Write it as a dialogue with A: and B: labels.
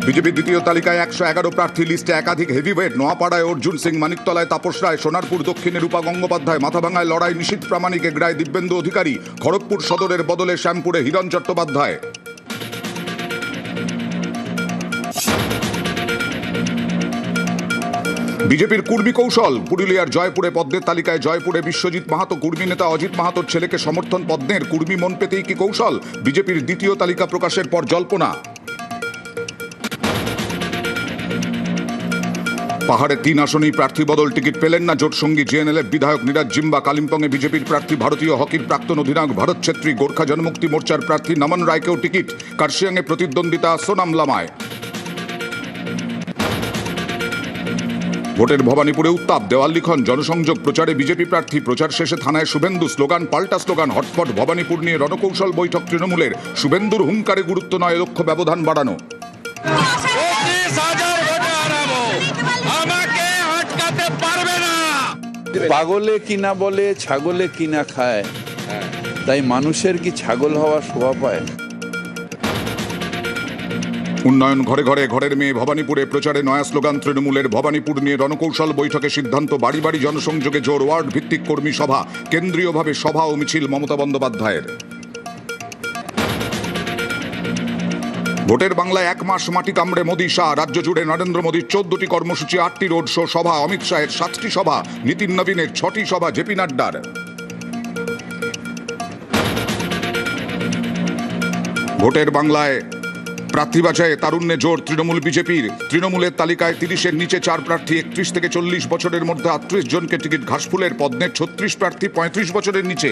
A: বিজেপির দ্বিতীয় তালিকায় 111 প্রার্থী লিস্টে একাধিক হেভিওয়েট। নোয়াপাড়ায় অর্জুন সিং, মানিকতলায় তাপস রায়, সোনারপুর দক্ষিণে রূপা গঙ্গোপাধ্যায়, মাথাভাঙায় লড়াই নিশীথ প্রামাণিক, এগরায় দিব্যেন্দু অধিকারী, খড়গপুর সদরের বদলে শ্যামপুরে হিরণ চট্টোপাধ্যায়। বিজেপির কুর্মী কৌশল। পুরুলিয়ার জয়পুরে পদ্মের তালিকায় জয়পুরে বিশ্বজিৎ মাহাতো, কুর্মী নেতা অজিত মাহাতোর ছেলেকে সমর্থন পদ্মের। কুর্মী মন পেতেই কি কৌশল? বিজেপির দ্বিতীয় তালিকা প্রকাশের পর জল্পনা। পাহাড়ে 3 আসনেই প্রার্থী বদল, টিকিট পেলেন না জোটসঙ্গী জেএনএলএফ বিধায়ক নিরাজ জিম্বা। কালিম্পংয়ে বিজেপির প্রার্থী ভারতীয় হকির প্রাক্তন অধিনায়ক ভরত ছেত্রী। গোর্খা জনমুক্তি মোর্চার প্রার্থী নমন রায়কেও টিকিট। কার্শিয়াংয়ে প্রতিদ্বন্দ্বিতা সোনাম লামায়। ভোটের ভবানীপুরে উত্তাপ, দেওয়াল লিখন, জনসংযোগ প্রচারে বিজেপি প্রার্থী। প্রচার শেষে থানায় শুভেন্দু, স্লোগান পাল্টা স্লোগান। হটস্পট ভবানীপুর নিয়ে রণকৌশল বৈঠক তৃণমূলের। শুভেন্দুর হুঙ্কারে গুরুত্ব নয়, লক্ষ্য ব্যবধান বাড়ানো।
B: পাগলে কিনা বলে ছাগলে কিনা খায়, তাই মানুষের কি ছাগল হওয়ার শোভা পায়?
A: উন্নয়ন ঘরে ঘরে, ঘরের মেয়ে ভবানীপুরে প্রচারে নয়া স্লোগান তৃণমূলের। ভবানীপুর নিয়ে রণকৌশল বৈঠকে সিদ্ধান্ত, বাড়ি বাড়ি জনসংযোগে জোর। ওয়ার্ড ভিত্তিক কর্মী সভা, কেন্দ্রীয়ভাবে সভা ও মিছিল মমতা বন্দ্যোপাধ্যায়ের। ভোটের বাংলায় 1 মাস মাটি কামড়ে মোদী শাহ। রাজ্য জুড়ে নরেন্দ্র মোদীর 14টি কর্মসূচি, 8টি রোড শো সভা। অমিত শাহের 7টি সভা, নীতিন নবীনের 6টি সভা, জেপি নাড্ডার। ভোটের বাংলায় প্রার্থী বাছাইয়ে তারুণ্যে জোর তৃণমূল বিজেপির। তৃণমূলের তালিকায় 30-এর নিচে 4 প্রার্থী, 31 থেকে 40 বছরের মধ্যে 38 জনকে টিকিট। ঘাসফুলের পদ্মের 36 প্রার্থী 35 বছরের নিচে।